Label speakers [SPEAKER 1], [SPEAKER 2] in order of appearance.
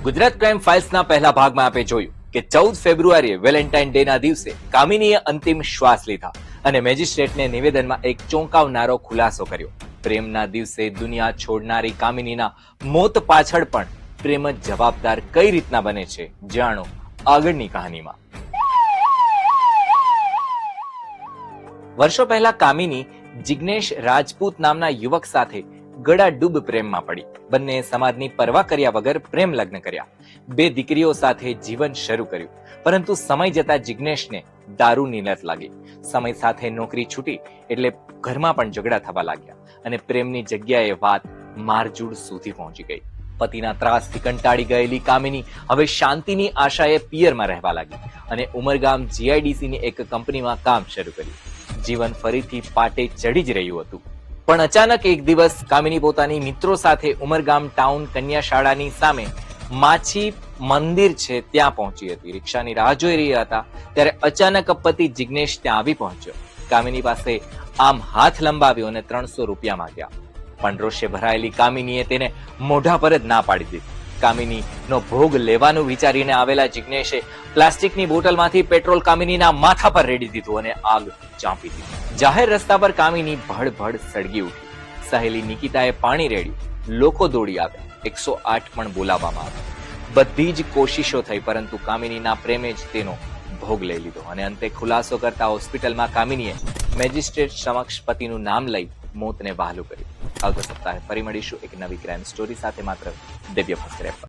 [SPEAKER 1] Gujarat crime ફાઇલ્સના પહેલા ભાગમાં આપણે જોયું કે 14 ફેબ્રુઆરીએ વેલેન્ટાઇન ડે ના દિવસે કામિનીએ અંતિમ શ્વાસ લીધા અને મેજિસ્ટ્રેટને નિવેદનમાં એક ચોંકાવનારો ખુલાસો કર્યો. પ્રેમના દિવસે દુનિયા છોડનારી કામિનીના મોત પાછળ પણ પ્રેમ જ જવાબદાર કઈ રીતના બને છે, જાણો આગળની કહાનીમાં. વર્ષો પહેલા કામિની જિગ્નેશ રાજપૂત નામના યુવક સાથે ગળાડૂબ પ્રેમમાં પડી. બંને સમાજની પરવા કર્યા વગર પ્રેમ લગ્ન કર્યા. 2 દીકરીઓ સાથે જીવન શરૂ કર્યું. પરંતુ સમય જતા જિગ્નેશને દારૂની લત લાગી. સમય સાથે નોકરી છૂટી એટલે ઘરમાં પણ ઝઘડા થવા લાગ્યા અને પ્રેમની જગ્યાએ વાત મારઝૂડ સુધી પહોંચી ગઈ. પતિના ત્રાસથી કંટાળી ગયેલી કામિની હવે શાંતિની આશાએ પિયરમાં રહેવા લાગી અને ઉમરગામ GIDC ની એક કંપનીમાં કામ શરૂ કર્યું. જીવન ફરીથી પાટે ચડી જ રહ્યું હતું. પણ અચાનક એક દિવસ કામિની પોતાની મિત્રો સાથે ઉમરગામ ટાઉન કન્યા શાળાની સામે માછી મંદિર છે ત્યાં પહોંચી હતી. રિક્ષાની રાહ જોઈ રહ્યા હતા ત્યારે અચાનક પતિ જિગ્નેશ ત્યાં આવી પહોંચ્યો. કામિની પાસે આમ હાથ લંબાવ્યો અને 300 રૂપિયા માંગ્યા. પણ રોષે ભરાયેલી કામિનીએ તેને મોઢા પર જ ના પાડી દીધી. કામિનીનો ભોગ લેવાનું વિચારીને આવેલા જિગ્નેશે પ્લાસ્ટિકની બોટલમાંથી પેટ્રોલ કામિનીના માથા પર રેડી દીધું અને આગ ચાંપી દીધી. જાહેર રસ્તા પર કામિની ભડભડ સળગી ઉઠી. સહેલી નિકિતાએ પાણી રેડ્યું. લોકો દોડી આવ્યા. 108 પણ બોલાવવામાં આવ્યા. બધી જ કોશિશો થઈ પરંતુ કામિનીના પ્રેમે જ તેનો ભોગ લઈ લીધો અને અંતે ખુલાસો કરતા હોસ્પિટલમાં કામિનીએ મેજિસ્ટ્રેટ સમક્ષ પતિનું નામ લઈ મોતને વહાલું કર્યું. આવતા સપ્તાહે ફરી મળીશું એક નવી ક્રાઇમ સ્ટોરી સાથે, માત્ર દિવ્ય ભાસ્કર પર.